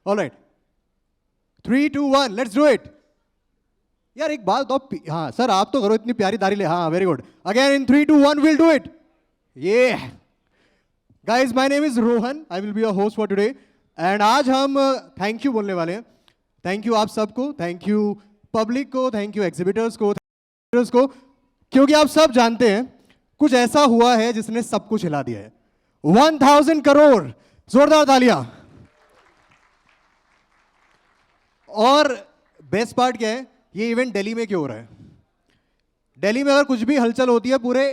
Alright, 3, 2, 1, let's do it. यार एक बात तो, हाँ सर आप तो करो, इतनी प्यारी तारी ले, हाँ very good. Again in 3, 2, 1, will do it. ये guys, my name is Rohan, I will be your host for today. And आज हम थैंक यू बोलने वाले हैं। थैंक यू आप सबको, थैंक यू पब्लिक को, थैंक यू एग्जिबिटर्स को, को, क्योंकि आप सब जानते हैं कुछ ऐसा हुआ है जिसने सब कुछ हिला दिया है। 1000 करोड़, जोरदार तालियां। और बेस्ट पार्ट क्या है, ये इवेंट दिल्ली में क्यों हो रहा है? दिल्ली में अगर कुछ भी हलचल होती है पूरे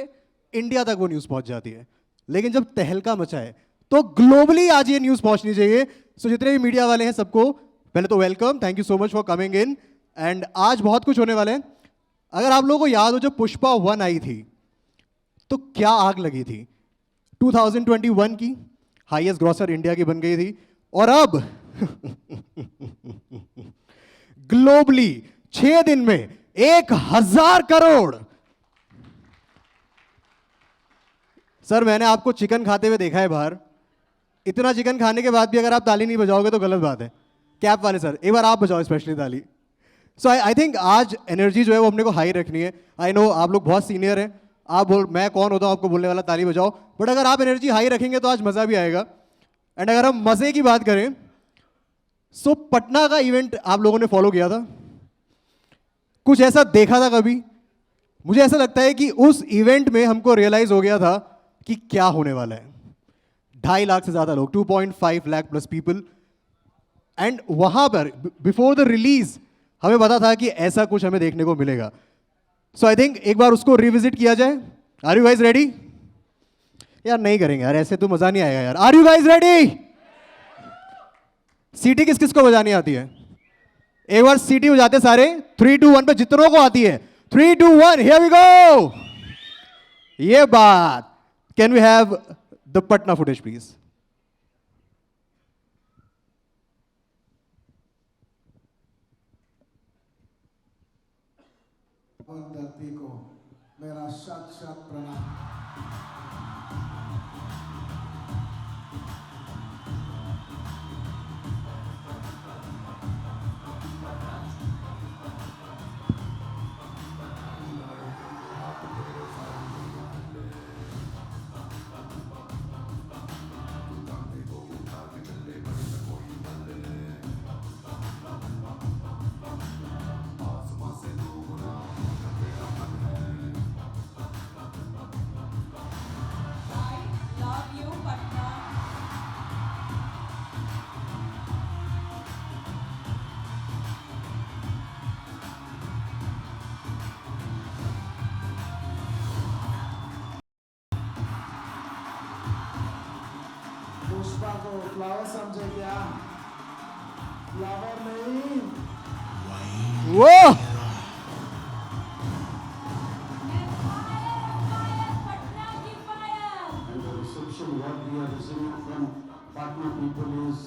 इंडिया तक वो न्यूज़ पहुंच जाती है, लेकिन जब तहलका मचा है तो ग्लोबली आज ये न्यूज़ पहुंचनी चाहिए। सो जितने भी मीडिया वाले हैं सबको पहले तो welcome, thank you so much for coming in. And आज बहुत कुछ होने वाला है। अगर आप लोगों को याद हो जब पुष्पा 1 आई थी तो क्या आग लगी थी। 2021 की हाईएस्ट ग्रॉसर इंडिया की बन गई थी, और अब ग्लोबली 6 दिन में 1000 करोड़। सर मैंने आपको चिकन खाते हुए देखा है बाहर, इतना चिकन खाने के बाद भी अगर आप ताली नहीं बजाओगे तो गलत बात है। कैप वाले सर एक बार आप बजाओ स्पेशली ताली। सो आई थिंक आज एनर्जी जो है वो अपने को हाई रखनी है। आई नो आप लोग बहुत सीनियर हैं, आप बोल, मैं कौन होता हूँ आपको बोलने वाला ताली बजाओ, बट अगर आप एनर्जी हाई रखेंगे तो आज मज़ा भी आएगा। एंड अगर हम मज़े की बात करें, सो पटना का इवेंट आप लोगों ने फॉलो किया था, कुछ ऐसा देखा था कभी? मुझे ऐसा लगता है कि उस इवेंट में हमको रियलाइज हो गया था कि क्या होने वाला है। 2.5 लाख से ज़्यादा लोग, 2.5 लाख प्लस पीपल। एंड वहाँ पर बिफोर द रिलीज हमें पता था कि ऐसा कुछ हमें देखने को मिलेगा। सो आई थिंक एक बार उसको रिविजिट किया जाए। Are you guys ready? यार नहीं करेंगे यार, ऐसे तो मज़ा नहीं आएगा यार। Are you guys ready? सीटी किस किस को बजानी आती है? एक बार सीटी बजाते सारे, 3, 2, 1 पे जितनों को आती है। 3, 2, 1, हियर वी गो। ये बात। Can we have the Patna footage please? धरती को मेरा शत शत प्रणाम। पुष्पा को फ्लावर समझे क्या? फ्लावर नहीं, वो the reception what we are receiving from Patna people is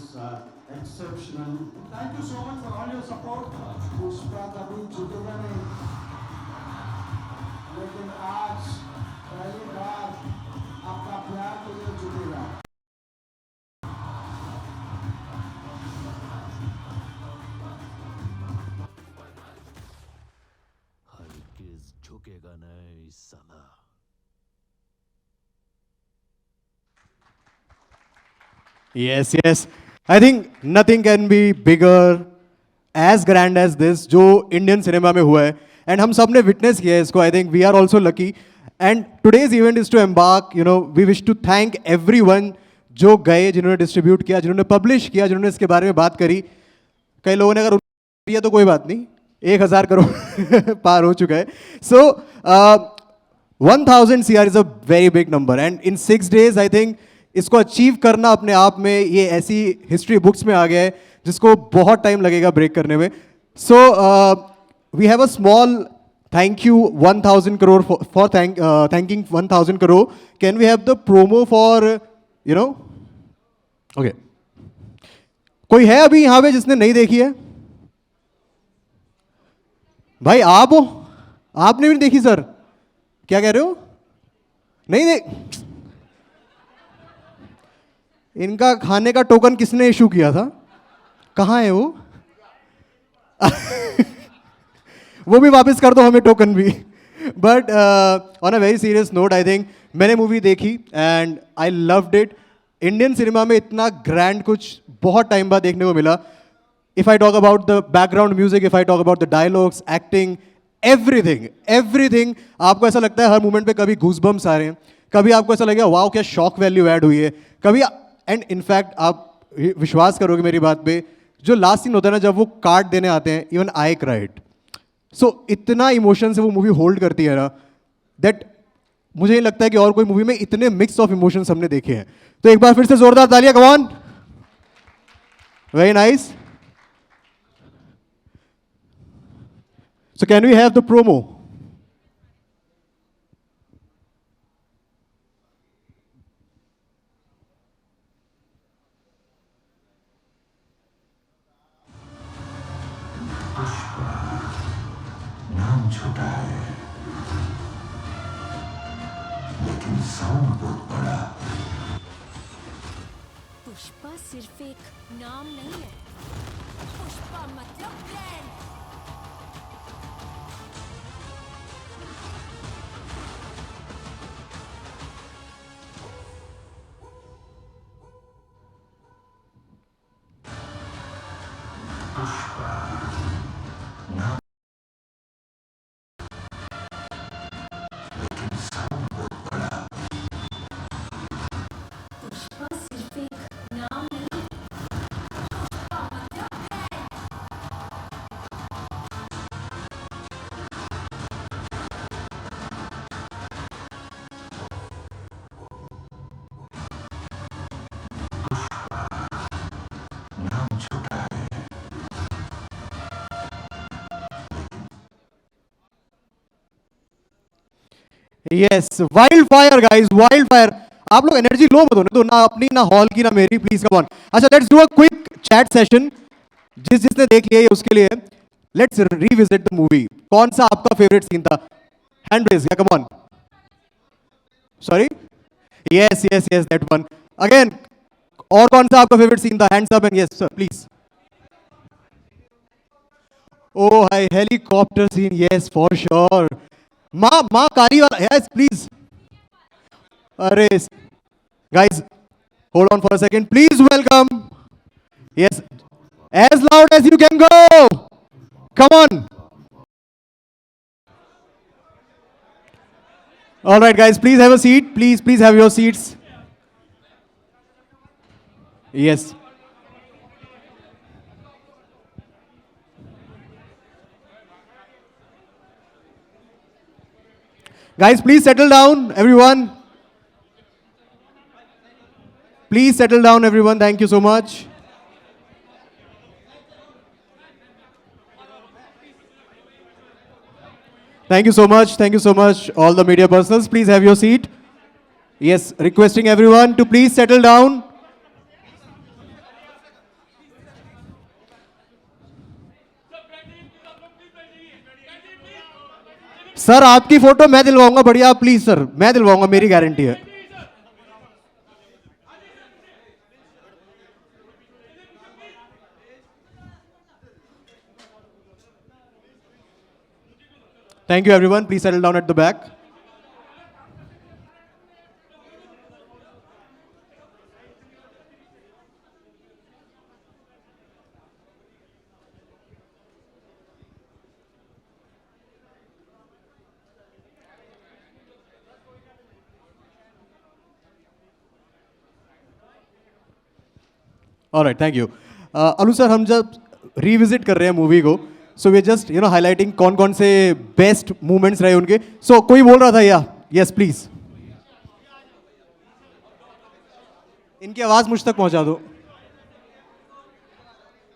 exceptional. Thank you so much for all your support. Pushpa कभी झुकेगा नहीं, लेकिन आज पहली बार आपका प्यार के लिए झुकेगा। हरगिज झुकेगा नहीं साला। yes, yes. I think nothing can be bigger, as grand as this, जो इंडियन सिनेमा में हुआ है। एंड हम सब ने विटनेस किया है इसको। I think we are also lucky. And today's event is to embark, you know, we wish to thank everyone जो गए, जिन्होंने डिस्ट्रीब्यूट किया, जिन्होंने पब्लिश किया, जिन्होंने इसके बारे में बात करी। कई लोगों ने अगर किया तो कोई बात नहीं, 1000 करोड़ पार हो चुका है। सो 1000 CR is a very big number, and in 6 days I think इसको अचीव करना अपने आप में ये ऐसी हिस्ट्री बुक्स में आ गया है जिसको बहुत टाइम लगेगा ब्रेक करने में। So we have a small thank you 1000 crore for thanking 1000 crore. Can we have the promo for, you know? Okay, कोई है अभी यहां पे जिसने नहीं देखी है? भाई आप हो, आपने भी नहीं देखी सर? क्या कह रहे हो? नहीं देख? इनका खाने का टोकन किसने इशू किया था? कहाँ है वो भी वापस कर दो हमें टोकन भी. But on a very serious note I think मैंने मूवी देखी and I loved it. Indian cinema में इतना ग्रैंड कुछ बहुत टाइम बाद देखने को मिला. If I talk about the background music, if I talk about the dialogues, acting, everything, आपको ऐसा लगता है हर मोमेंट पे कभी गूजबम्स आ रहे हैं, कभी आपको ऐसा लगेगा वाओ क्या शॉक वैल्यू ऐड हुई है, कभी एंड इनफैक्ट आप विश्वास करोगे मेरी बात पे, जो लास्ट सीन होता है ना जब वो कार्ड देने आते हैं, इवन आई क्राइड. सो इतना इमोशन से वो मूवी होल्ड करती है ना दैट मुझे नहीं लगता है कि और कोई मूवी में इतने मिक्स ऑफ इमोशंस हमने देखे हैं. तो एक बार फिर से जोरदार तालियां, come on. Very nice. So can we have the promo? नाम छोटा है लेकिन साउंड बहुत बड़ा. पुष्पा सिर्फ एक नाम नहीं है, पुष्पा मतलब ब्रांड. पुष्पा सिर्फ एक नाम नहीं है, पुष्पा मतलब ब्रांड. नाम छोटा है. Yes, wildfire guys, wildfire. आप लोग एनर्जी लो मत होने दो ना अपनी ना हॉल की ना मेरी, प्लीज कम ऑन. अच्छा let's do a quick chat session. जिसने देख लिया है उसके लिए लेट्स रीविजिट द मूवी. कौन सा आपका फेवरेट सीन था? Hand raise, yeah come on. Sorry, yes yes yes that one again. और कौन सा आपका फेवरेट सीन था? Hands up and yes sir please. Oh hi, helicopter scene, yes for sure. माँ कारी वाला, यस प्लीज. अरे guys, hold on for a second, please welcome, yes, as loud as you can go, come on. All right guys, please have a seat, please have your seats. Yes, guys, please settle down everyone. Please settle down everyone, thank you so much. Thank you so much, all the media personals. Please have your seat. Yes, requesting everyone to please settle down. Sir आपकी photo मैं दिलवाऊंगा बढ़िया, please sir, मैं दिलवाऊंगा, मेरी guarantee है. Thank you everyone, please settle down at the back. Alright, thank you. Anu sir, हम जब revisit कर रहे हैं मूवी को, सो वी जस्ट हाईलाइटिंग कौन कौन से बेस्ट मूवमेंट्स रहे उनके. सो कोई बोल रहा था या यस प्लीज, इनकी आवाज मुझ तक पहुंचा दो.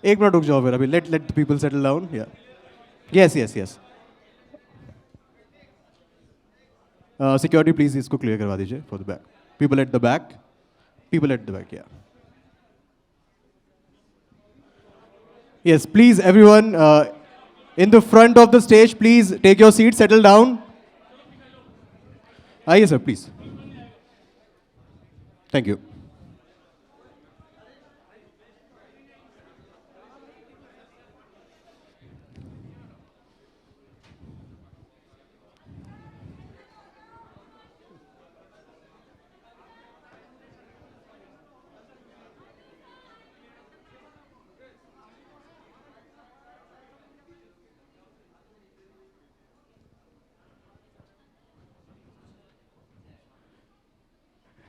एक मिनट रुक जाओ फिर, अभी लेट पीपल सेटल डाउन. या yes yes yes, security please इसको क्लियर करवा दीजिए for the back. People at the back, people at the back. या yes, please everyone in the front of the stage, please take your seat, settle down. Yes sir, please. Thank you.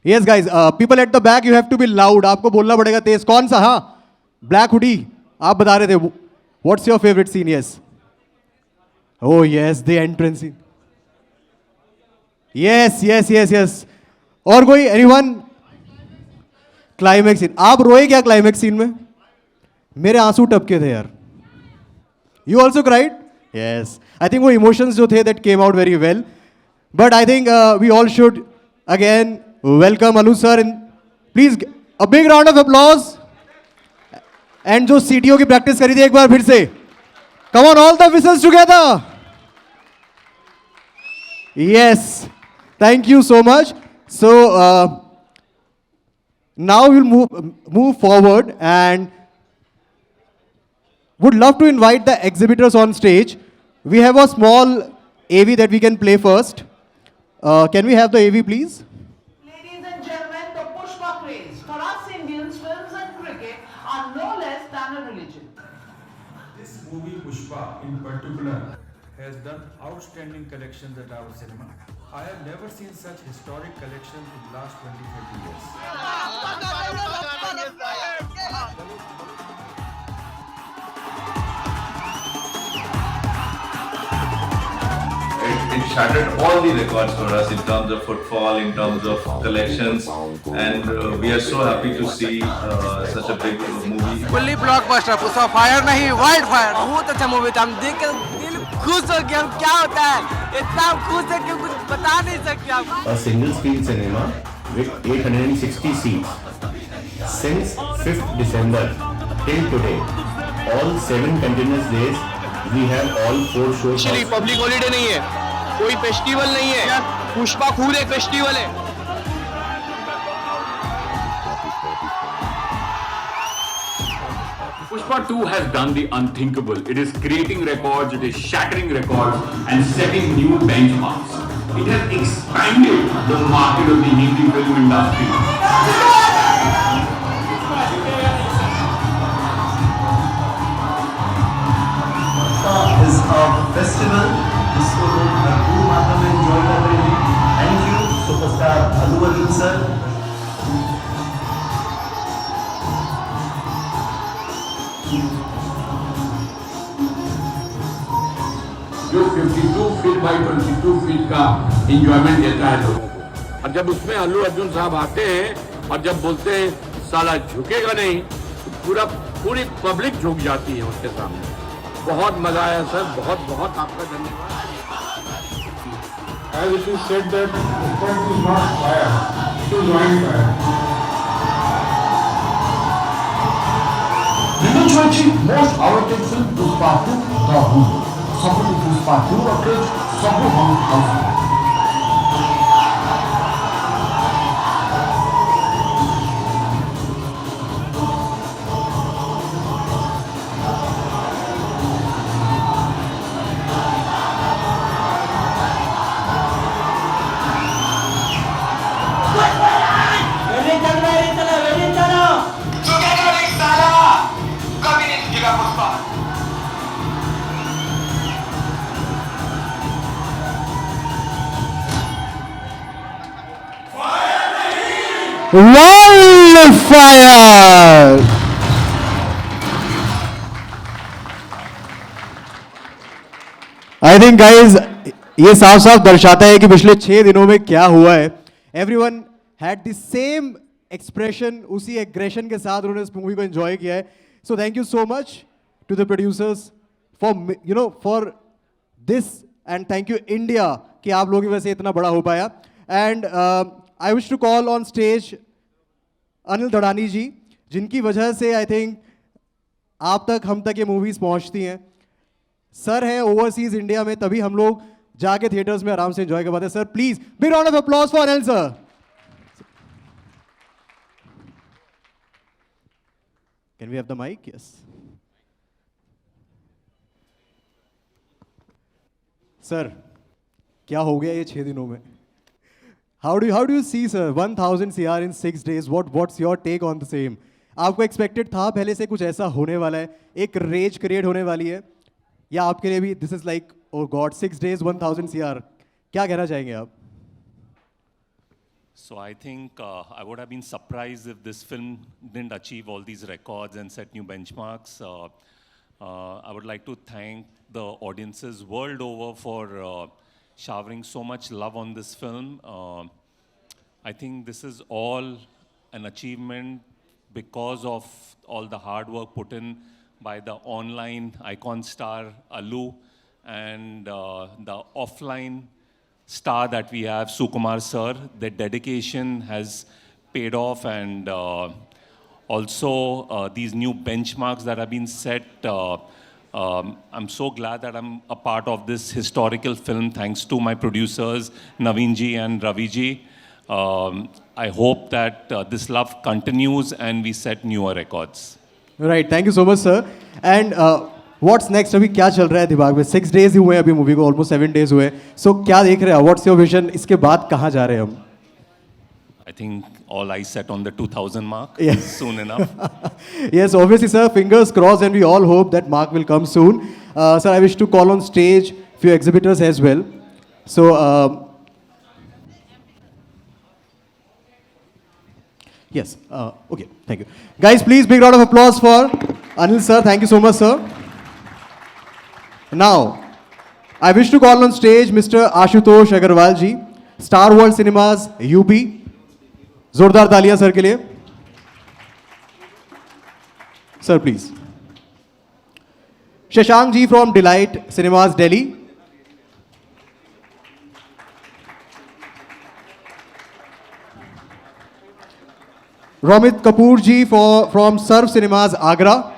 Yes, guys. People at the back, you have to be loud. आपको बोलना पड़ेगा तेज. कौन सा? हाँ. Black hoodie. आप बता रहे थे. What's your favorite scene? Yes. Oh yes, the entrance scene. Yes, yes, yes, yes. और कोई? Anyone? Climax scene. आप रोए क्या क्लाइमैक्स सीन में? मेरे आंसू टपके थे यार. You also cried? Yes. I think वो emotions जो थे that came out very well. But I think we all should again welcome Anu sir. Please a big round of applause. And जो CTO की प्रैक्टिस करी थी एक बार फिर से. Come on, all the whistles together. Yes. Thank you so much. So now we'll move forward and would love to invite the exhibitors on stage. We have a small AV that we can play first. Can we have the AV, please? Ladies and gentlemen, the Pushpa craze. For us Indians, films and cricket are no less than a religion. This movie Pushpa in particular has done outstanding collections at our cinema. I have never seen such historic collections in the last 20-30 years. It shattered all the records for us in terms of footfall, in terms of collections, and we are so happy to see such a big movie. Fully blockbuster. Pushpa fire नहीं, wild fire. बहुत अच्छा movie था. हम देख कर दिल खुश हो गया. क्या होता है, इतना खुश है कि कुछ बता नहीं सकते आप. A single screen cinema with 860 seats. Since 5th December till today, all 7 continuous days, we have all 4 shows. Actually public holiday नहीं है, कोई फेस्टिवल नहीं है. पुष्पा खुद एक फेस्टिवल है. Pushpa 2 has done the unthinkable. It is creating records, it is shattering records and setting new benchmarks. It has expanded the market of the Hindi film industry. Is a festival. जिसको लोग भरपूर मात्रा में enjoy कर रहे हैं. Thank you, superstar Allu Arjun sir. जो 52 feet by 22 feet का इंजॉयमेंट देता है लोगों को. और जब उसमें अल्लू अर्जुन साहब आते हैं और जब बोलते हैं साला झुकेगा नहीं, तो पूरी पब्लिक झुक जाती है उसके सामने. बहुत मजा आया सर. बहुत बहुत आपका धन्यवाद. As it is said that Pushpa is not fire, it is wine fire. Little Choichi, most awaited film Pushpa 2, The Hood. Support Pushpa 2 approach, support Hong Kong. Wildfire! I think guys, ये साफ साफ दर्शाता है कि पिछले 6 दिनों में क्या हुआ है. Everyone had the same expression, उसी aggression के साथ उन्होंने इस मूवी को enjoy किया है. So thank you so much to the producers for this, and thank you India कि आप लोगों की वजह से इतना बड़ा हो पाया. And I wish to call on stage Anil धड़ानी जी, जिनकी वजह से आई थिंक आप तक हम तक ये मूवीज पहुंचती हैं. सर है ओवरसीज इंडिया में, तभी हम लोग जाके थिएटर्स में आराम से एंजॉय कर पाते हैं. Sir please big round of applause for Anil sir. Can we have the mic? Yes sir, क्या हो गया ये 6 दिनों में? How do you see, sir, 1000 CR in 6 days? What's your take on the same? आपको एक्सपेक्टेड था पहले से कुछ ऐसा होने वाला है, एक रेज क्रिएट होने वाली है, या आपके लिए भी this is like oh God 6 days 1000 CR? क्या कहना चाहेंगे आप? So I think I would have been surprised if this film didn't achieve all these records and set new benchmarks. I would like to thank the audiences world over for showering so much love on this film. I think this is all an achievement because of all the hard work put in by the online icon star Allu and the offline star that we have, Sukumar sir. Their dedication has paid off, and also these new benchmarks that have been set. I'm so glad that I'm a part of this historical film, thanks to my producers, Naveen ji and Ravi ji. I hope that this love continues and we set newer records. Right, thank you so much, sir. And what's next? अभी क्या चल रहा है दिमाग में? 6 days ही हुए हैं अभी मूवी को, almost 7 days हुए. So क्या देख रहे हैं? What's your vision? इसके बाद कहाँ जा रहे हैं हम? I think all eyes set on the 2000 mark Yes. soon enough. Yes, obviously, sir. Fingers crossed, and we all hope that mark will come soon. Sir, I wish to call on stage few exhibitors as well. So. Yes. Okay. Thank you, guys. Please, big round of applause for Anil sir. Thank you so much, sir. Now, I wish to call on stage Mr. Ashutosh Agarwal ji, Star World Cinemas, UP. जोरदार तालियां sir के लिए. Sir, please. Shashank ji from Delight Cinemas, Delhi. Romit Kapoor ji from Surf Cinemas, Agra.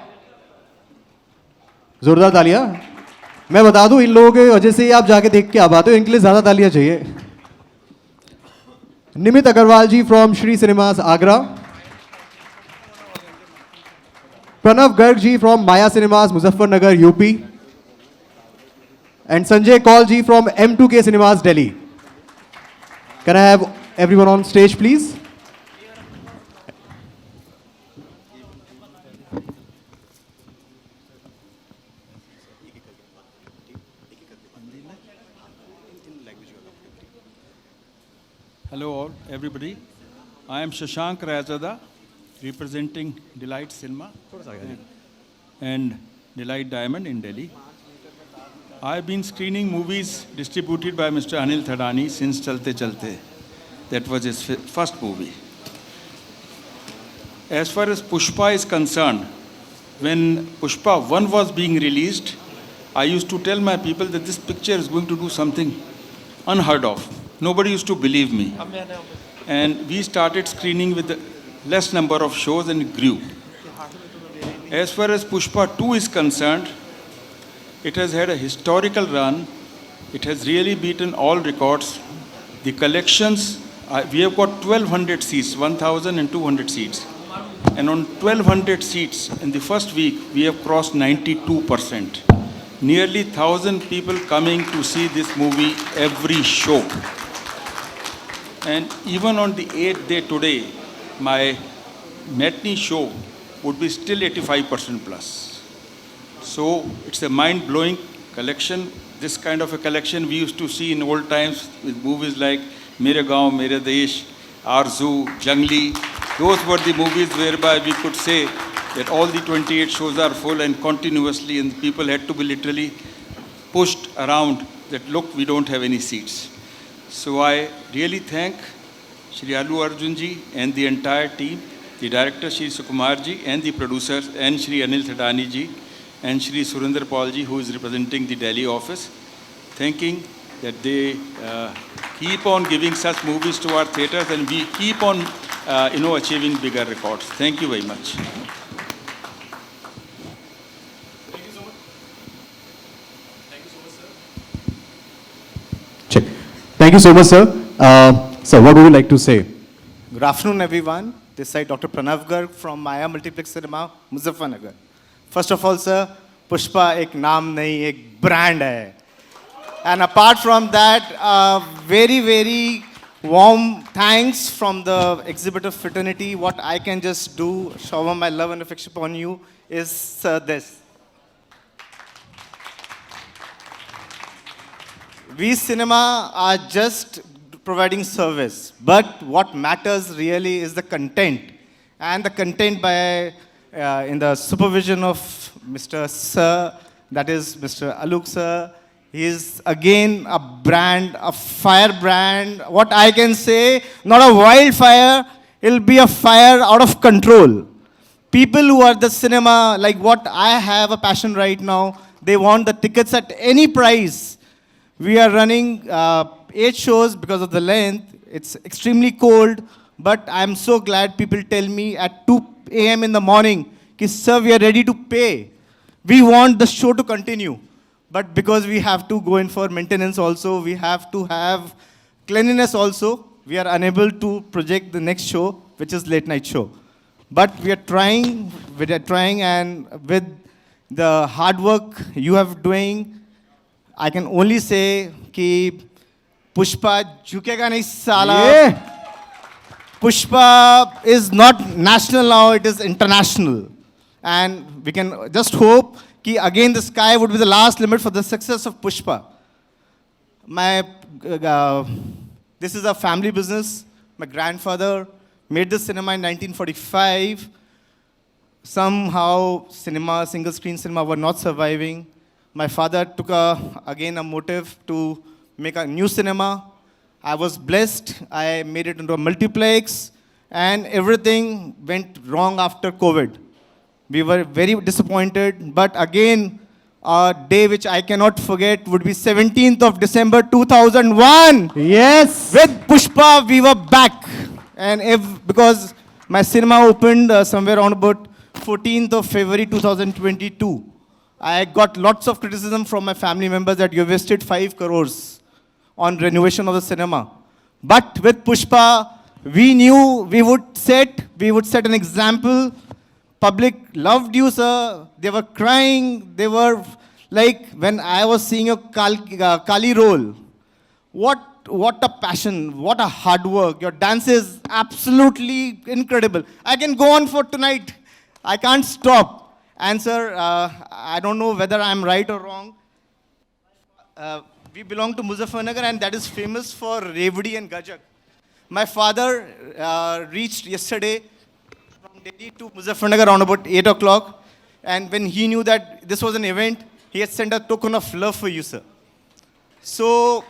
जोरदार तालियां. मैं बता दूं, इन लोगों के वजह से ही आप जाके देख के आ पाते हो, इनके लिए ज्यादा तालियां चाहिए. Nimit Agarwal ji from Shri Cinemas, Agra. Pranav Garg ji from Maya Cinemas, Muzaffarnagar, UP. And Sanjay Kaul ji from M2K Cinemas, Delhi. Can I have everyone on stage, please? Hello all, everybody. I am Shashank Rayazada, representing Delight Cinema and Delight Diamond in Delhi. I have been screening movies distributed by Mr. Anil Thadani since Chalte Chalte. That was his first movie. As far as Pushpa is concerned, when Pushpa 1 was being released, I used to tell my people that this picture is going to do something unheard of. Nobody used to believe me. And we started screening with less number of shows and it grew. As far as Pushpa 2 is concerned, it has had a historical run. It has really beaten all records. The collections, we have got 1,200 seats, 1,200 seats. And on 1,200 seats, in the first week, we have crossed 92%. Nearly 1,000 people coming to see this movie every show. And even on the 8th day today, my matinee show would be still 85% plus. So it's a mind-blowing collection. This kind of a collection we used to see in old times with movies like Mere Gaon, Mere Desh, Arzu, Jangli. Those were the movies whereby we could say that all the 28 shows are full and continuously, and people had to be literally pushed around that, look, we don't have any seats. So I really thank Shri Allu Arjun ji and the entire team, the director Shri Sukumar ji and the producers and Shri Anil Thadani ji and Shri Surinder Paul ji, who is representing the Delhi office, thanking that they keep on giving such movies to our theatres and we keep on achieving bigger records. Thank you very much. Thank you so much, sir. Sir, what would you like to say? Good afternoon, everyone. This side Dr. Pranav Garg from Maya Multiplex Cinema, Muzaffarnagar. First of all, sir, Pushpa ek naam nahi, ek brand hai. And apart from that, very, very warm thanks from the exhibitor fraternity. What I can just do, shower my love and affection upon you, is this. We cinema are just providing service. But what matters really is the content. And the content by, in the supervision of Mr. Sir, that is Mr. Alok Sir. He is again a brand, a fire brand. What I can say, not a wildfire, it'll be a fire out of control. People who are the cinema, like what I have a passion right now, they want the tickets at any price. We are running 8 shows because of the length. It's extremely cold, but I'm so glad people tell me at 2 a.m. in the morning, ki, sir, we are ready to pay. We want the show to continue. But because we have to go in for maintenance also, we have to have cleanliness also, we are unable to project the next show, which is late night show. But we are trying, and with the hard work you have doing, I can only say कि Pushpa झुकेगा नहीं साला. Pushpa is not national now, it is international. And we can just hope कि again the sky would be the last limit for the success of Pushpa. This is a family business. My grandfather made this cinema in 1945. Somehow cinema, single screen cinema were not surviving. My father took again a motive to make a new cinema. I was blessed. I made it into a multiplex, and everything went wrong after COVID. We were very disappointed, but again, a day which I cannot forget would be 17th of December 2001. Yes! With Pushpa, we were back. And because my cinema opened somewhere around about 14th of February 2022. I got lots of criticism from my family members that you wasted 5 crores on renovation of the cinema. But with Pushpa, we knew we would set an example. Public loved you, sir. They were crying. They were like, when I was seeing a Kali role, what a passion, what a hard work. Your dance is absolutely incredible. I can go on for tonight. I can't stop. And sir, I don't know whether I'm right or wrong. We belong to Muzaffarnagar, and that is famous for Revdi and Gajak. My father reached yesterday from Delhi to Muzaffarnagar around about 8 o'clock. And when he knew that this was an event, he had sent a token of love for you, sir. So,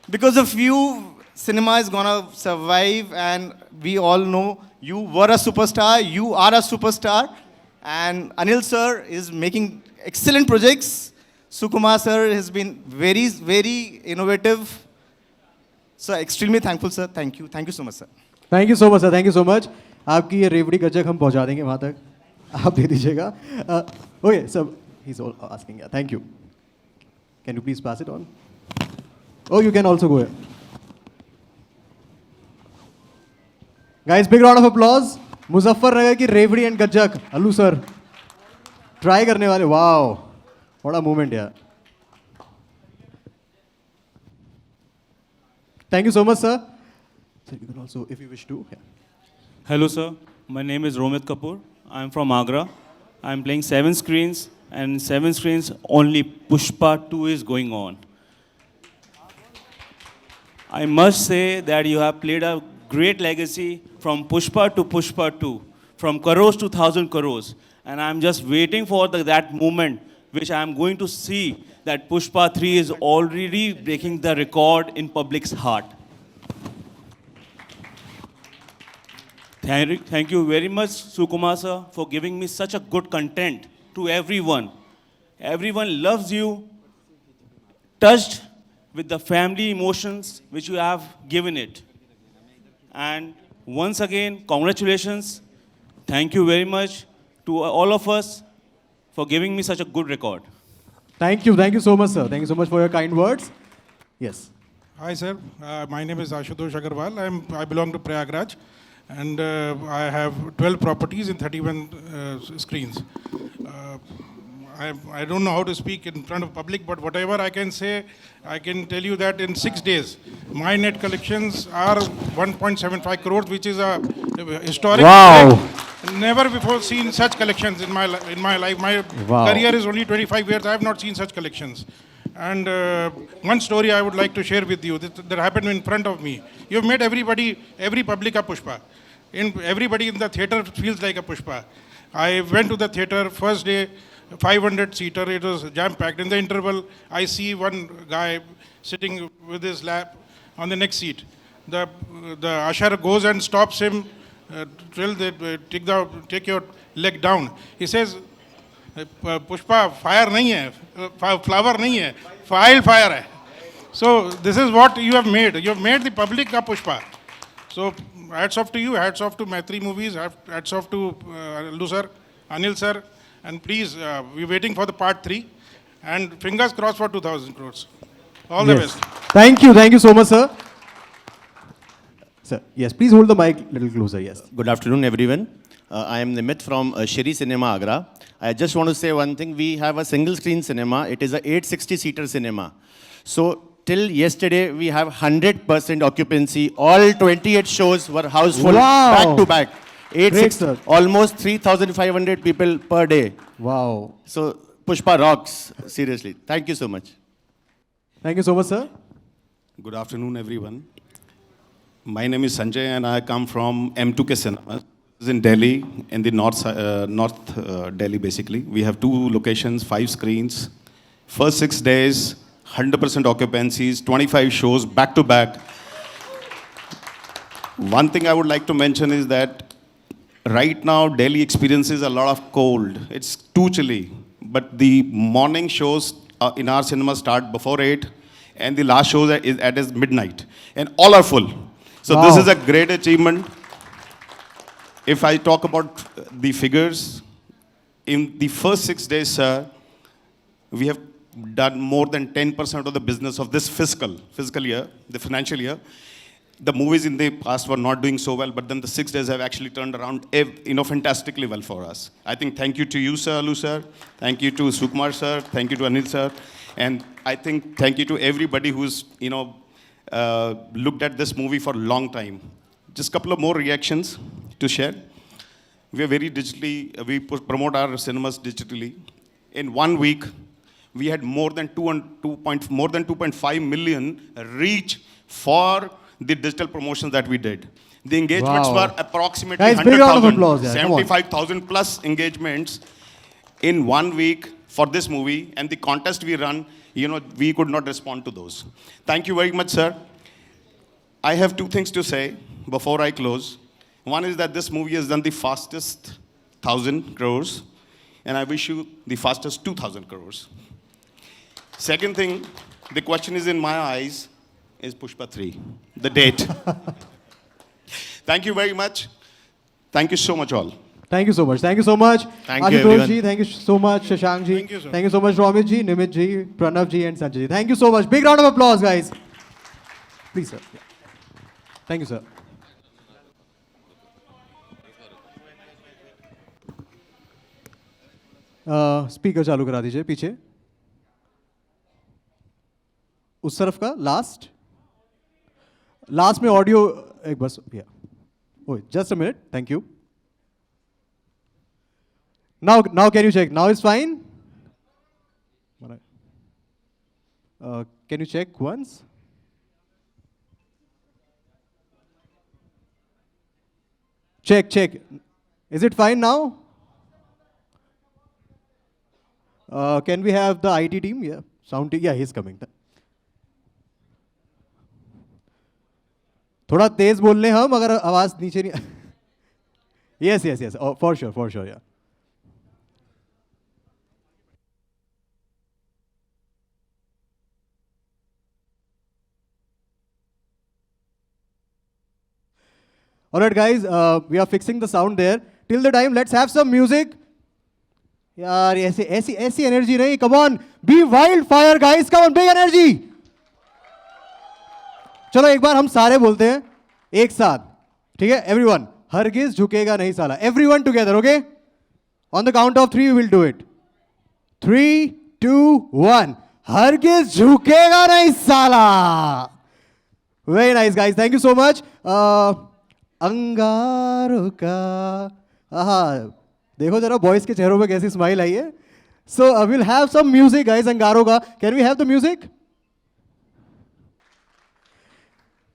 because of you, cinema is gonna survive, and we all know you were a superstar, you are a superstar, and Anil sir is making excellent projects. Sukumar sir has been very, very innovative. So, extremely thankful, sir. Thank you. Thank you so much, sir. Thank you so much, sir. Thank you so much. आपकी ये रेवड़ी गजक हम पहुंचा देंगे वहाँ तक. आप दे दीजिएगा. Okay, so he's all asking. Yeah, thank you. Can you please pass it on? Oh, you can also go here. Guys, big round of applause. Muzaffarnagar की रेवड़ी एंड गज्जक. अल्लू सर ट्राई करने वाले. Wow, what a moment, yeah. Thank you so much, sir. So you can also, if you wish to. Yeah. Hello, sir. My name is Romit Kapoor. I'm from Agra. I'm playing 7 screens, and 7 screens only Pushpa 2 is going on. I must say that you have played a great legacy from Pushpa to Pushpa 2, from crores to 1,000 crores. And I'm just waiting for that moment which I'm going to see that Pushpa 3 is already breaking the record in public's heart. Thank you very much, Sukumar sir, for giving me such a good content to everyone. Everyone loves you, touched with the family emotions which you have given it. And once again, congratulations. Thank you very much to all of us for giving me such a good record. Thank you so much, sir. Thank you so much for your kind words. Yes. Hi, sir. My name is Ashutosh Agarwal. I belong to Prayagraj, and I have 12 properties in 31 screens. I don't know how to speak in front of public, but whatever I can say, I can tell you that in 6 days, my net collections are 1.75 crores, which is a historic. Wow. Record. Never before seen such collections in my life. My Wow. career is only 25 years. I have not seen such collections. And one story I would like to share with you that happened in front of me. You've made every public a Pushpa. Everybody in the theater feels like a Pushpa. I went to the theater first day, 500 seater. It was jam packed. In the interval, I see one guy sitting with his lap on the next seat. The usher goes and stops him till they take your leg down. He says, Pushpa, fire nahi hai, flower nahi hai, fire hai. So this is what you have made. You have made the public a Pushpa. So hats off to you, hats off to Maitri Movies, hats off to Allu sir, Anil sir, and please, we're waiting for the part 3, and fingers crossed for 2,000 crores. All the best. Thank you so much, sir. Sir, yes, please hold the mic a little closer, yes. Good afternoon, everyone. I am Nimit from Shri Cinema Agra. I just want to say one thing. We have a single screen cinema. It is a 860-seater cinema. So till yesterday, we have 100% occupancy. All 28 shows were houseful, back to back. Great, sir. Almost 3,500 people per day. Wow. So Pushpa rocks, seriously. Thank you so much. Thank you so much, sir. Good afternoon, everyone. My name is Sanjay, and I come from M2K Cinema. It's in Delhi, in the north Delhi, basically. We have 2 locations, 5 screens. First 6 days, 100% occupancies, 25 shows back to back. One thing I would like to mention is that right now, Delhi experiences a lot of cold. It's too chilly. But the morning shows in our cinema start before 8, and the last shows is at midnight. And all are full. So this is a great achievement. If I talk about the figures, in the first 6 days, sir, we have done more than 10% of the business of this fiscal year, the financial year. The movies in the past were not doing so well, but then the 6 days have actually turned around, fantastically well for us. I think thank you to you, sir, Allu sir. Thank you to Sukumar sir. Thank you to Anil sir. And I think thank you to everybody who's, looked at this movie for a long time. Just a couple of more reactions to share. We are very digitally, we promote our cinemas digitally. In 1 week, we had more than 2.5 million reach for the digital promotions that we did. The engagements were approximately 100,000, 75,000 plus engagements in 1 week for this movie. And the contest we run, we could not respond to those. Thank you very much, sir. I have 2 things to say before I close. One is that this movie has done the fastest 1,000 crores, and I wish you the fastest 2,000 crores. Second thing, the question is in my eyes, is Pushpa 3, the date. Thank you very much. Thank you so much all. Thank you so much. Thank you so much. Thank you, everyone. Ji, thank you so much, Shashank ji. Thank you, sir. Thank you so much, Romit ji, Nimit ji, Pranav ji, and Sanjay ji. Thank you so much. Big round of applause, guys. Please, sir. Yeah. Thank you, sir. Speaker चालू करा दीजिए पीछे उस तरफ का last में audio एक बस ओए just a minute thank you now can you check now is fine can you check once check is it fine now can we have the IT team? Yeah, sound team. Yeah, he's coming. थोड़ा तेज बोल लें हम अगर आवाज नीचे नहीं. Yes. Oh, for sure. Yeah. All right, guys. We are fixing the sound there. Till the time, let's have some music. यार ऐसी एनर्जी नहीं come on be wild fire guys come on big energy चलो एक बार हम सारे बोलते हैं एक साथ ठीक है एवरीवन हरगिज झुकेगा नहीं साला everyone together okay on the count of 3 we will do it 3 2 1 हरगिज झुकेगा नहीं साला very nice guys thank you so much अंगारों का देखो जरा बॉयज के चेहरों पे कैसी स्माइल आई है So we'll have some music, guys. अंगारों का. Can we have the music?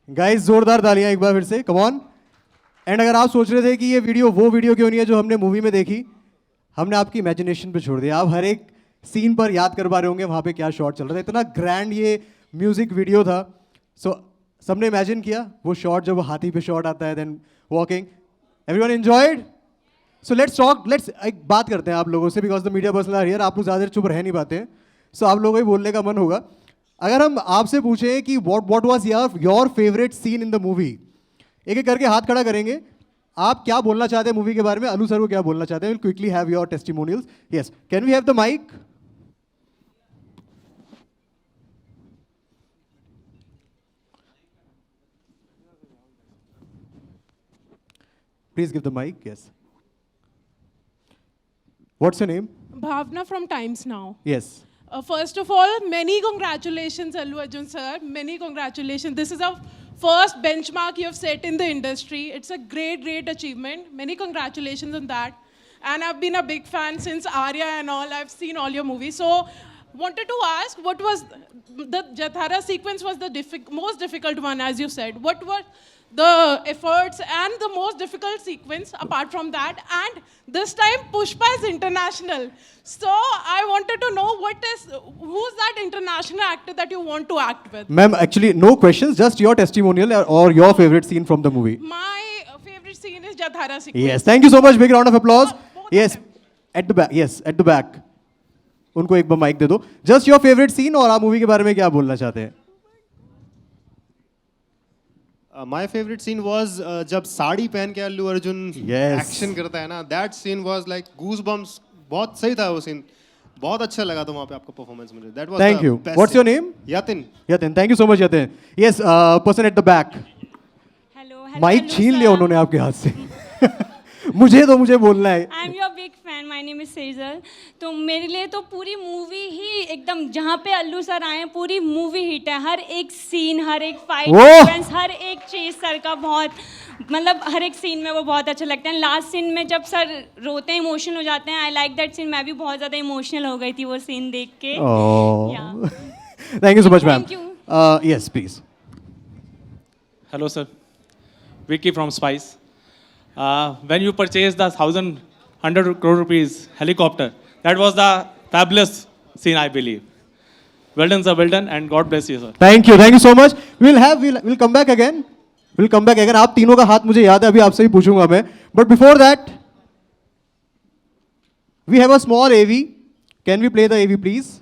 Guys, जोरदार तालियां एक बार फिर से. Come on. एंड अगर आप सोच रहे थे कि ये वीडियो वो वीडियो क्यों नहीं है जो हमने मूवी में देखी, हमने आपकी इमेजिनेशन पे छोड़ दिया. आप हर एक सीन पर याद कर पा रहे होंगे वहाँ पे क्या शॉट चल रहा था. इतना ग्रैंड ये म्यूजिक वीडियो था. सो सबने इमेजिन किया वो शॉट जब हाथी पे शॉट आता है, then walking. Everyone enjoyed. So let's talk. Let's एक बात करते हैं आप लोगों से, because the media person are here. आप लोग ज़्यादा चुप रह नहीं पाते हैं. सो आप लोगों को ही बोलने का मन होगा. अगर हम आपसे पूछें कि what was your favourite seen in the movie, एक एक करके हाथ खड़ा करेंगे. आप क्या बोलना चाहते हैं मूवी के बारे में? अनु सर को क्या बोलना चाहते हैं? Will quickly have your testimonials. Yes, can we have the mic? Please give the mic. Yes. What's your name? Bhavna from Times Now. Yes. First of all, many congratulations, Allu Arjun sir. Many congratulations. This is a first benchmark you have set in the industry. It's a great, great achievement. Many congratulations on that. And I've been a big fan since Arya and all. I've seen all your movies. So, wanted to ask, what was the Jathara sequence was the most difficult one, as you said. What were the efforts and the most difficult sequence apart from that? And this time Pushpa is international, so I wanted to know who's that international actor that you want to act with? Ma'am, actually no questions, just your testimonial or your favorite scene from the movie. My favorite scene is Jathara sequence. Yes, thank you so much. Big round of applause. Yes, at the back. Yes, at the back. उनको एक बार mic दे दो. Just your favorite scene, और आप movie के बारे में क्या बोलना चाहते हैं? My favorite scene was जब साड़ी पहन के अल्लू अर्जुन एक्शन करता है ना, that scene was like goosebumps. बहुत सही था वो सीन. बहुत अच्छा लगा था वहाँ पे आपका परफॉर्मेंस मुझे. That was Thank the you. best What's scene. your name? Yatin. Yatin. Thank you so much, Yatin. Yes, person at the back. Hello. Mic छीन लिया उन्होंने आपके हाथ से. मुझे बोलना है. I am your big fan. My name is Sejal. तो मेरे लिए तो पूरी मूवी ही एकदम, जहाँ पे अल्लू सर आए पूरी मूवी हिट है. हर एक सीन, हर एक फाइट सीक्वेंस, हर एक चीज़ सर का बहुत, मतलब हर एक सीन में वो बहुत अच्छा लगता है. लास्ट सीन में जब सर रोते हैं, इमोशनल हो जाते हैं. I like that scene. मैं भी बहुत ज़्यादा इमोशनल हो गई थी वो सीन देख के. Thank you so much ma'am. Yes please. Hello sir, Vicky from Spice. When you purchased the 1,100 crore rupees helicopter, that was the fabulous scene, I believe. Well done sir, well done, and God bless you sir. Thank you so much. We'll come back again. आप तीनों का हाथ मुझे याद है, अभी आपसे ही पूछूंगा मैं. But before that, we have a small AV. Can we play the AV please?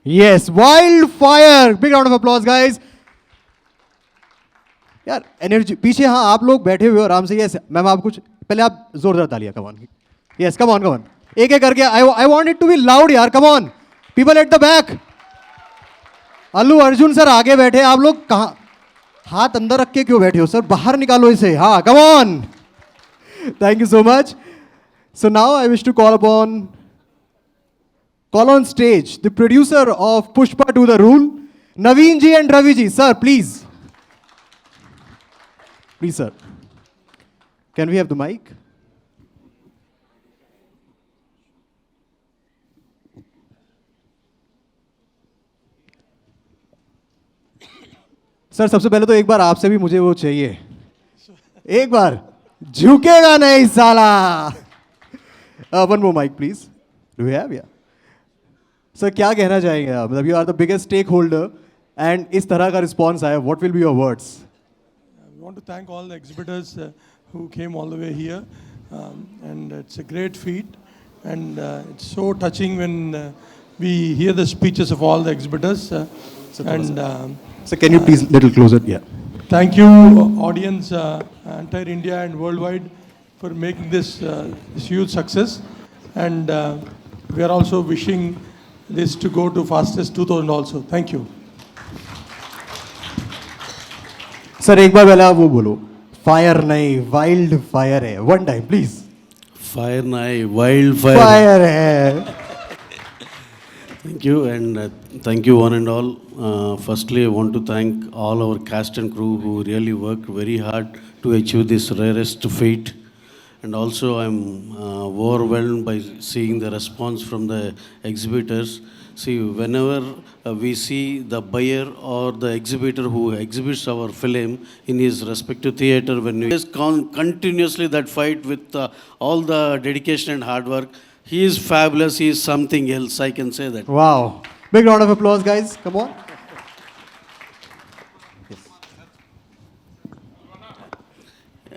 Yes, Wildfire. Big round of applause, guys. यार एनर्जी पीछे. हाँ, आप लोग बैठे हुए हो आराम से. यस मैम, आप कुछ पहले आप जोरदार तालियां. Come on. Yes, come on. एक एक करके. I want it to be loud यार. Come on. People at the back. Allu Arjun sir आगे बैठे. आप लोग कहाँ हाथ अंदर रख के क्यों बैठे हो सर? बाहर निकालो इसे. हाँ, come on. Thank you so much. So now I wish to call on stage the producer of Pushpa to the Rule, Naveen ji and Ravi ji. Sir, please. Please, sir. Can we have the mic? Sir, सबसे पहले तो एक बार आपसे भी मुझे वो चाहिए. एक बार झुकेगा नहीं साला. One more mic, please. Do we have? Yeah. Sir क्या कहना चाहेंगे आप? मतलब you are the biggest stakeholder and इस तरह का रिस्पॉन्स आया. What will be your words? We want to thank all the exhibitors who came all the way here, and it's a great feat, and it's so touching when we hear the speeches of all the exhibitors. So can you please little closer? Yeah. Thank you, audience, entire India and worldwide, for making this huge success, and we are also wishing this to go to fastest 2000 also. Thank you. Sir एक बार पहले आप वो बोलो. Fire नहीं, wild fire है. One time please. Fire नहीं, wild fire. Fire है. Thank you, and thank you one and all. Firstly, I want to thank all our cast and crew who really worked very hard to achieve this rarest feat. And also, I'm overwhelmed by seeing the response from the exhibitors. See, whenever we see the buyer or the exhibitor who exhibits our film in his respective theater, when we just continuously that fight with all the dedication and hard work, he is fabulous. He is something else. I can say that. Wow. Big round of applause, guys. Come on.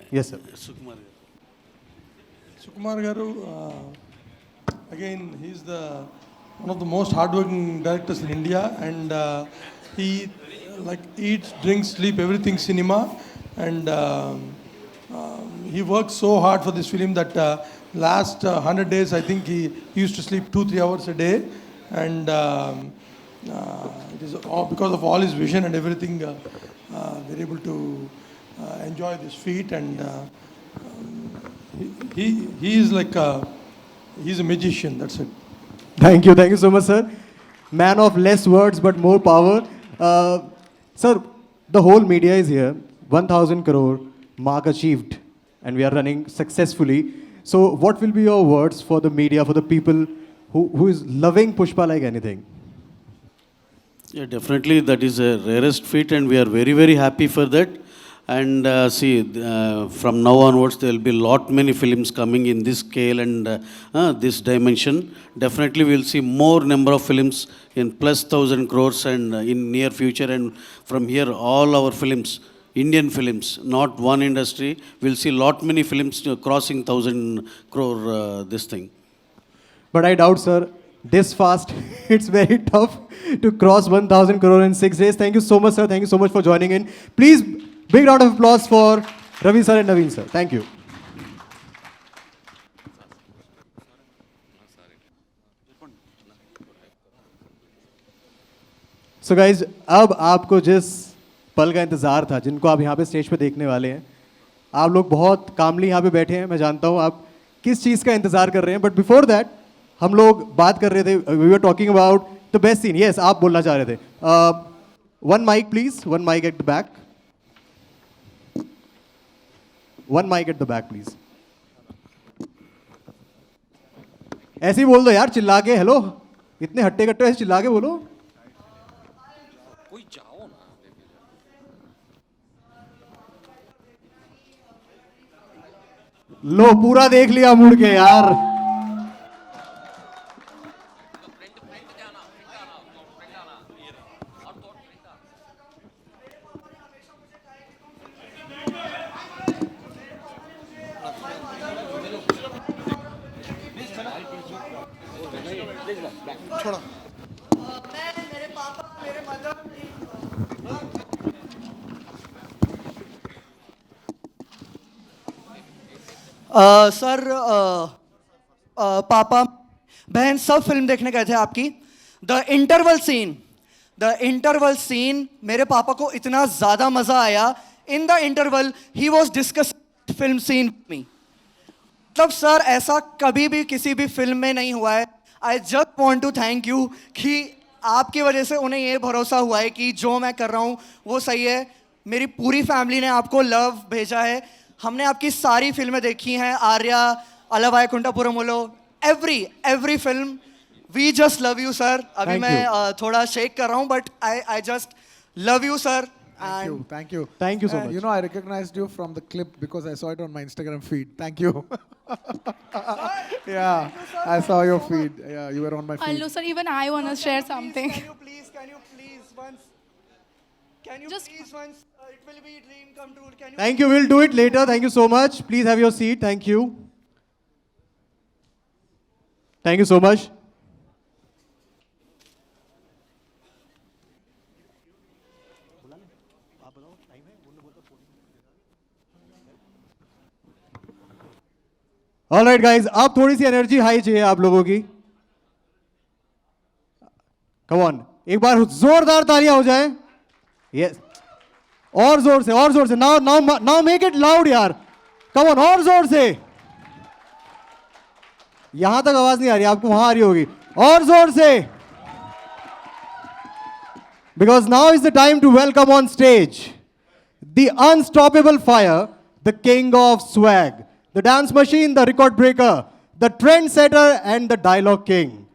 Yes, sir. Sukumar Garu, again, he's one of the most hardworking directors in India, and he eats, drinks, sleep, everything cinema, and he works so hard for this film that last 100 days, I think he used to sleep 2-3 hours a day, and it is all because of all his vision and everything, we're able to enjoy this feat, and he is he's a magician, that's it. Thank you so much, sir. Man of less words but more power. Sir, the whole media is here. 1,000 crore mark achieved, and we are running successfully. So, what will be your words for the media, for the people who is loving Pushpa like anything? Yeah, definitely that is a rarest feat, and we are very, very happy for that. And from now onwards, there will be many films coming in this scale and this dimension. Definitely, we will see more number of films in plus 1,000 crores and in near future. And from here, all our films, Indian films, not one industry, we'll see many films crossing 1,000 crore this thing. But I doubt, sir, this fast, it's very tough to cross 1,000 crore in 6 days. Thank you so much, sir. Thank you so much for joining in. Please, big round of applause for Ravi sir and Naveen sir. Thank you. So guys, अब आपको जिस पल का इंतज़ार था, जिनको आप यहाँ पे स्टेज पे देखने वाले हैं, आप लोग बहुत कामली यहाँ पे बैठे हैं. मैं जानता हूँ आप किस चीज़ का इंतज़ार कर रहे हैं. बट बिफोर दैट हम लोग बात कर रहे थे, we were talking about the best scene. Yes, आप बोलना चाह रहे थे. One mic please, one mic at the back. One mic at the back please. ऐसे ही बोल दो यार, चिल्ला के. हेलो, इतने हट्टे कट्टे ऐसे चिल्ला के बोलो. लो, पूरा देख लिया मुड़ के यार. छोड़ो. मेरे पापा, मेरे मदर. सर, पापा बहन सब फिल्म देखने गए थे आपकी. द इंटरवल सीन मेरे पापा को इतना ज़्यादा मज़ा आया. In the interval he was discussing film scene मी. मतलब सर, ऐसा कभी भी किसी भी फिल्म में नहीं हुआ है. I just want to thank you कि आपकी वजह से उन्हें ये भरोसा हुआ है कि जो मैं कर रहा हूँ वो सही है. मेरी पूरी फैमिली ने आपको लव भेजा है. हमने आपकी सारी फिल्में देखी हैं, Arya, Alavaikunthapuram, every film. We just love you sir. अभी मैं थोड़ा शेक कर रहा हूँ, but I just love you, sir. Thank you. Thank you so much. You know, I recognized you from the clip because I saw it on my Instagram feed. Thank you. Yeah, I saw your feed. Yeah, you were on my feed. Hello, sir. Even I want to share something. Can you please once? Can you please once? It will be a dream come true. Can you? Thank you. We'll do it later. Thank you so much. Please have your seat. Thank you. Thank you so much. All right, guys. अब थोड़ी सी energy high चाहिए आप लोगों की. Come on. एक बार जोरदार तालियां हो जाए. Yes. और जोर से, और जोर से. Now make it loud, यार. Come on, और जोर से. यहां तक आवाज नहीं आ रही, आपको वहां आ रही होगी, और जोर से. Because now is the time to welcome on stage the unstoppable fire, the king of swag, the dance machine, the record breaker, the trendsetter, and the dialogue king.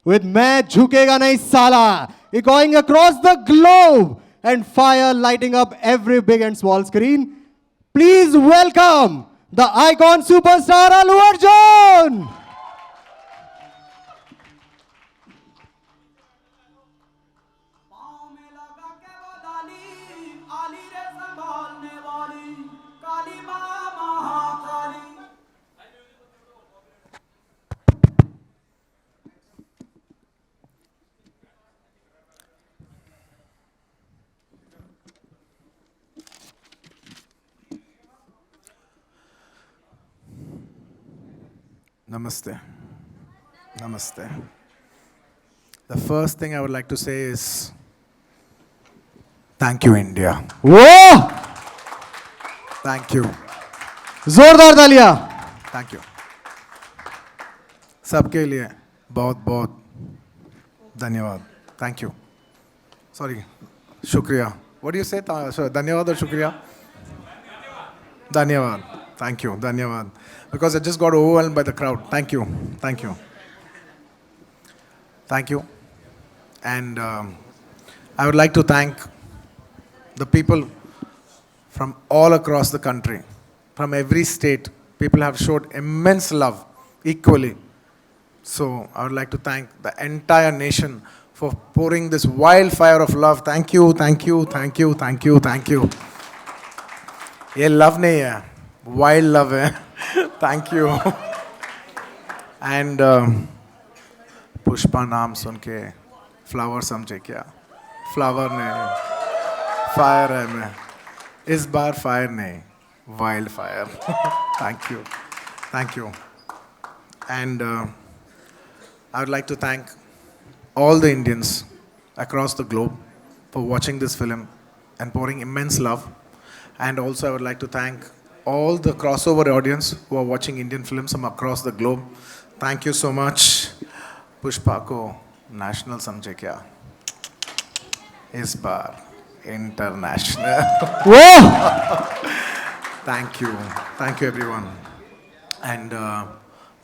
With "Main Jhukega Nahi Sala" echoing across the globe and fire lighting up every big and small screen, please welcome the icon superstar Allu Arjun. Namaste. Namaste. The first thing I would like to say is thank you, India. Whoa! Thank you. जोरदार तालियां. Thank you. सबके लिए बहुत बहुत धन्यवाद. Thank you. Sorry. Shukriya. What do you say? Dhanyavad or Shukriya? Dhanyavad. Thank you. Dhanyavad. Because I just got overwhelmed by the crowd. Thank you. Thank you. Thank you. And I would like to thank the people from all across the country, from every state. People have showed immense love equally. So I would like to thank the entire nation for pouring this wildfire of love. Thank you, thank you, thank you, thank you, thank you. ये love नहीं है, wild love है. Thank you. And Pushpa नाम सुन के flower समझे क्या? Flower नहीं, fire है मैं. इस बार फायर नहीं, wild fire. Thank you. Thank you. And I would like to thank all the Indians across the globe for watching this film and pouring immense love. And also I would like to thank all the crossover audience who are watching Indian films from across the globe. Thank you so much. Pushpa को national समझे क्या? इस बार international. Thank you. Thank you everyone. And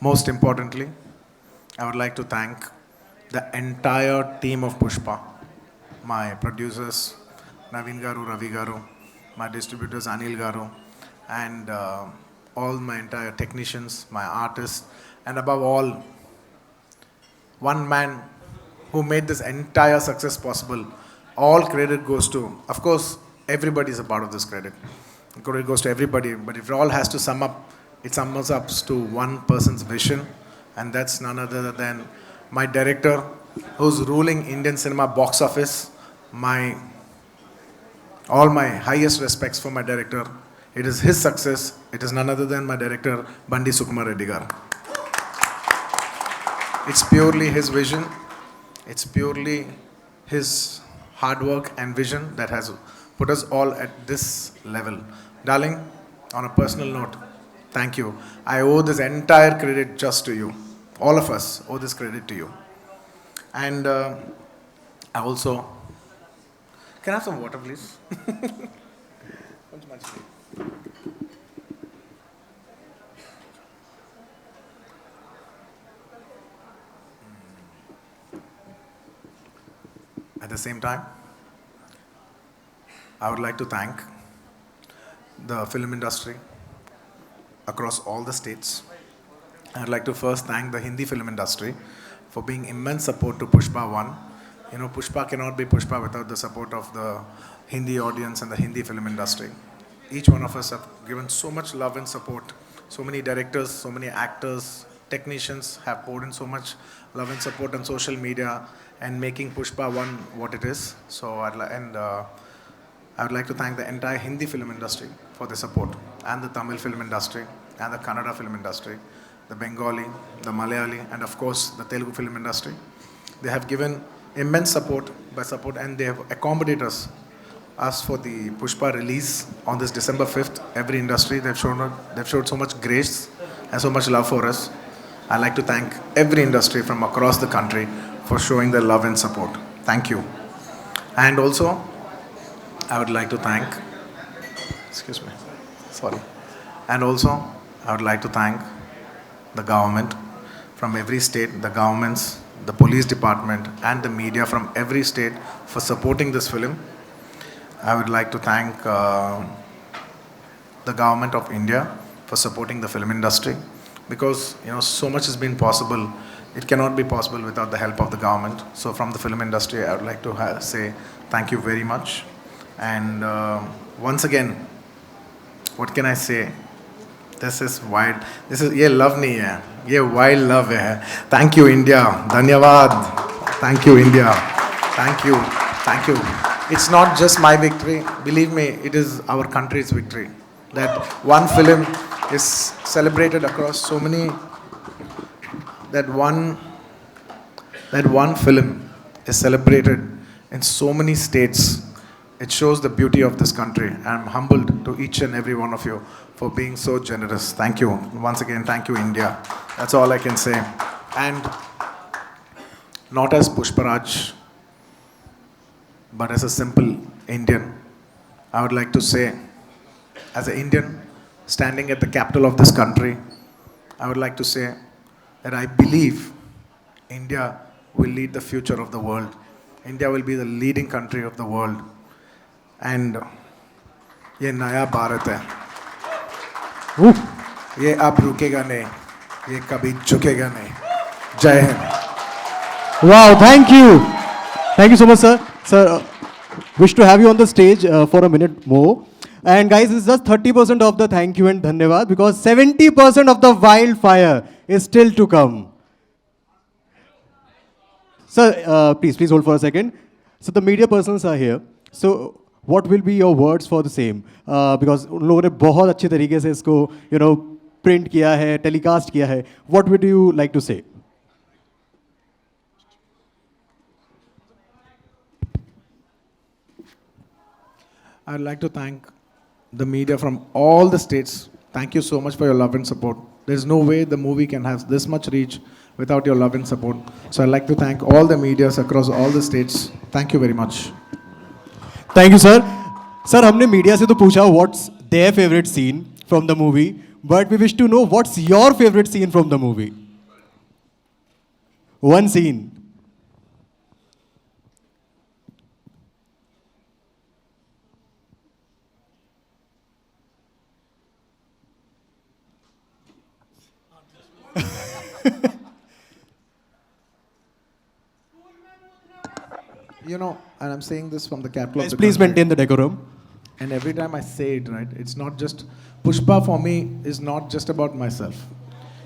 most importantly, I would like to thank the entire team of Pushpa. My producers, Naveen Garu, Ravi Garu, my distributors, Anil Garu, and all my entire technicians, my artists, and above all, one man who made this entire success possible. All credit goes to, of course, everybody is a part of this credit. Credit goes to everybody, but if it all has to sum up, it sums up to one person's vision, and that's none other than my director, who's ruling Indian cinema box office. All my highest respects for my director. It is his success. It is none other than my director, Bandi Sukumar Reddy Garu. It's purely his vision. It's purely his hard work and vision that has put us all at this level. Darling, on a personal note, thank you. I owe this entire credit just to you. All of us owe this credit to you. And I also, can I have some water, please? At the same time, I would like to thank the film industry across all the states. I'd like to first thank the Hindi film industry for being immense support to Pushpa 1. You know, Pushpa cannot be Pushpa without the support of the Hindi audience and the Hindi film industry. Each one of us have given so much love and support. So many directors, so many actors, technicians have poured in so much love and support on social media and making Pushpa 1 what it is. So I would like to thank the entire Hindi film industry for the support, and the Tamil film industry, and the Kannada film industry, the Bengali, the Malayali, and of course the Telugu film industry. They have given immense support, and they have accommodated us for the Pushpa release on this December 5th. Every industry, they've showed so much grace and so much love for us. I'd like to thank every industry from across the country for showing their love and support. Thank you. And also, I would like to thank, excuse me, sorry. And also, I would like to thank the government from every state, the governments, the police department, and the media from every state for supporting this film. I would like to thank the government of India for supporting the film industry, because so much has been possible. It cannot be possible without the help of the government. So from the film industry, I would like to say thank you very much. And once again, what can I say? This is wild. This is ये love नहीं है, ये wild love है. Thank you India. धन्यवाद. Thank you India. Thank you. Thank you. It's not just my victory. Believe me, it is our country's victory. That one film is celebrated across so many. That one film is celebrated in so many states. It shows the beauty of this country. I'm humbled to each and every one of you for being so generous. Thank you. Once again, thank you, India. That's all I can say. And not as Pushparaj, but as a simple Indian, I would like to say, as an Indian standing at the capital of this country, I would like to say that I believe India will lead the future of the world. India will be the leading country of the world. And ये नया भारत है, ये अब रुकेगा नहीं, ये कभी झुकेगा नहीं. जय Hind. Wow, thank you. Thank you so much, sir. Sir, wish to have you on the stage for a minute more. And guys, this is just 30% of the thank you and dhanyavad, because 70% of the wildfire is still to come. Sir, please hold for a second. So the media persons are here. So what will be your words for the same? Because उन लोगों ने बहुत अच्छे तरीके से इसको print किया है, telecast किया है. What would you like to say? I'd like to thank the media from all the states. Thank you so much for your love and support. There's no way the movie can have this much reach without your love and support. So I'd like to thank all the medias across all the states. Thank you very much. Thank you, sir. Sir, हमने media से तो पूछा what's their favorite scene from the movie, but we wish to know what's your favorite scene from the movie. One scene. And I'm saying this from the capital of the Please country. maintain the decorum. And every time I say it, right, it's not just, Pushpa for me is not just about myself.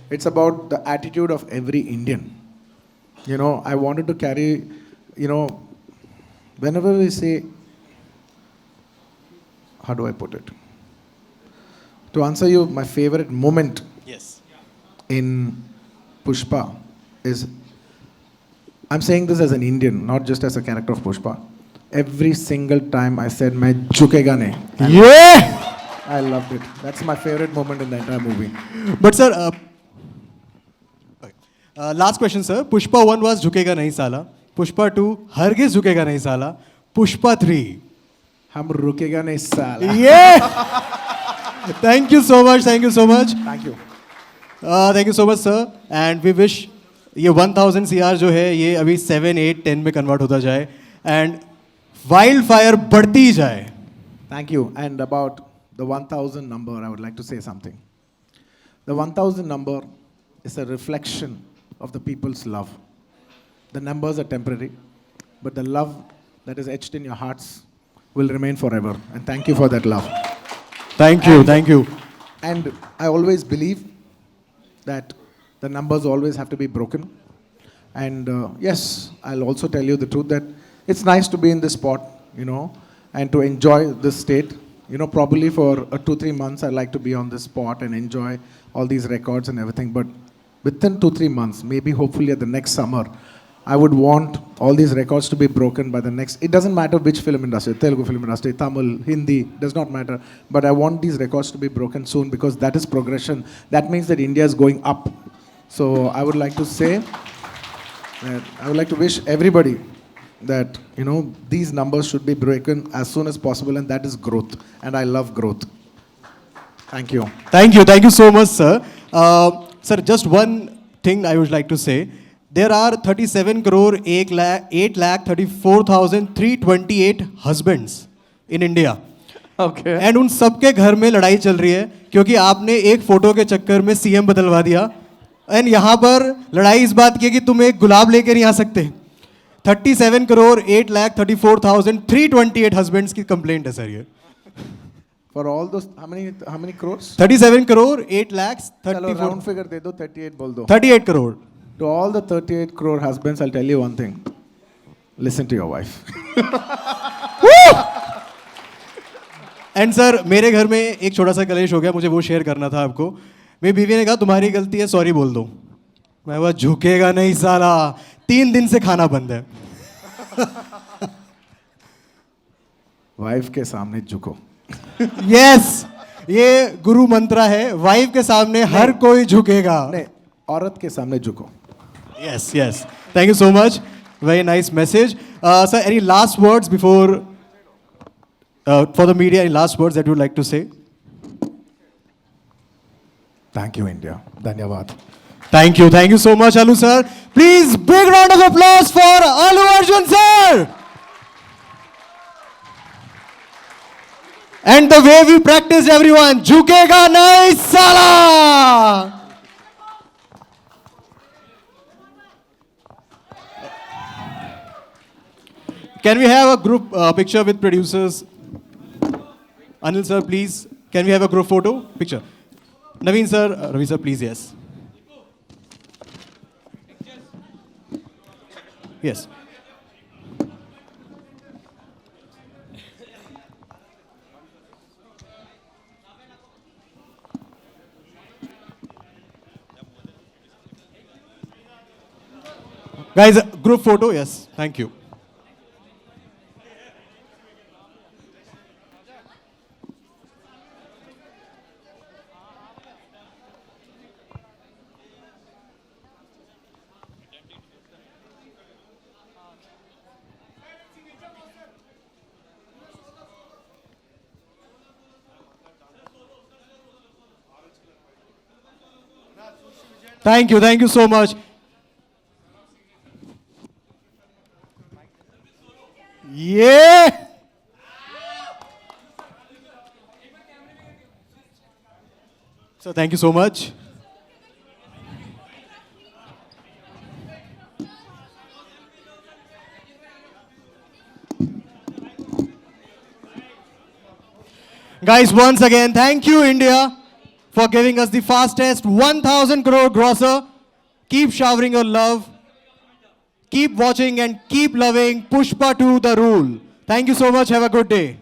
It's about the attitude of every Indian. I wanted to carry, whenever we say, how do I put it? To answer you, my favorite moment in Pushpa is, I'm saying this as an Indian, not just as a character of Pushpa. Every single time I said, "Main jhukega nahi." Yeah! I loved it. That's my favorite moment in the entire movie. But sir, last question, sir. Pushpa 1 was jhukega nahi sala. Pushpa 2, hargiz jhukega nahi sala. Pushpa 3, hum rukega nahi sala. Yeah! Thank you so much. Thank you so much. Thank you. Thank you so much, sir. And we wish ये 1000 CR जो है ये अभी 7, 8, 10 में convert होता जाए and wildfire बढ़ती जाए. Thank you. And about the 1000 number, I would like to say something. The 1000 number is a reflection of the people's love. The numbers are temporary, but the love that is etched in your hearts will remain forever. And thank you for that love. Thank you. Thank you. And I always believe that the numbers always have to be broken. And yes, I'll also tell you the truth that it's nice to be in this spot, and to enjoy this state. Probably for 2-3 months, I'd like to be on this spot and enjoy all these records and everything. But within 2-3 months, maybe hopefully at the next summer, I would want all these records to be broken by the next, it doesn't matter which film industry, Telugu film industry, Tamil, Hindi, does not matter. But I want these records to be broken soon, because that is progression. That means that India is going up. So I would like to say that I would like to wish everybody that, you know, these numbers should be broken as soon as possible, and that is growth. And I love growth. Thank you. Thank you so much, sir. Sir, just one thing I would like to say. There are 37 crore 8,34,328 husbands in India. Okay. And उन सबके घर में लड़ाई चल रही है क्योंकि आपने एक फोटो के चक्कर में सीएम बदलवा दिया. एंड यहाँ पर लड़ाई इस बात की है कि तुम एक गुलाब लेकर नहीं आ सकते. 37 करोड़ 8,34,328 हस्बैंड्स की कंप्लेंट है सर ये. For all those, how many crores? 37 crore 8 lakh चलो round figure दे दो, 38 बोल दो. 38 crore. To all the 38 crore husbands, I'll tell you one thing. Listen to your wife. And sir मेरे घर में एक छोटा सा कलेश हो गया, मुझे वो शेयर करना था आपको. मेरी बीवी ने कहा तुम्हारी गलती है, सॉरी बोल दो. मैं वो झुकेगा नहीं साला, 3 दिन से खाना बंद है. वाइफ के सामने झुको. यस, ये गुरु मंत्र है. वाइफ के सामने हर कोई झुकेगा. नहीं, औरत के सामने झुको. Yes. Thank you so much. Very nice message. Sir, any last words before, for the media, any last words that you would like to say? Thank you, India. Dhanyavad. Thank you so much, Alu sir. Please, big round of applause for Alu Arjun sir. And the way we practice, everyone, झुकेगा नहीं साला. Can we have a group picture with producers? Anil sir, please. Can we have a group photo? Picture. Naveen sir, Ravi sir, please, yes. Yes. Guys, group photo, yes. Thank you. Thank you so much. Yeah. So thank you so much. Guys, once again, thank you India for giving us the fastest 1,000 crore grosser. Keep showering your love. Keep watching and keep loving Pushpa 2 The Rule. Thank you so much. Have a good day.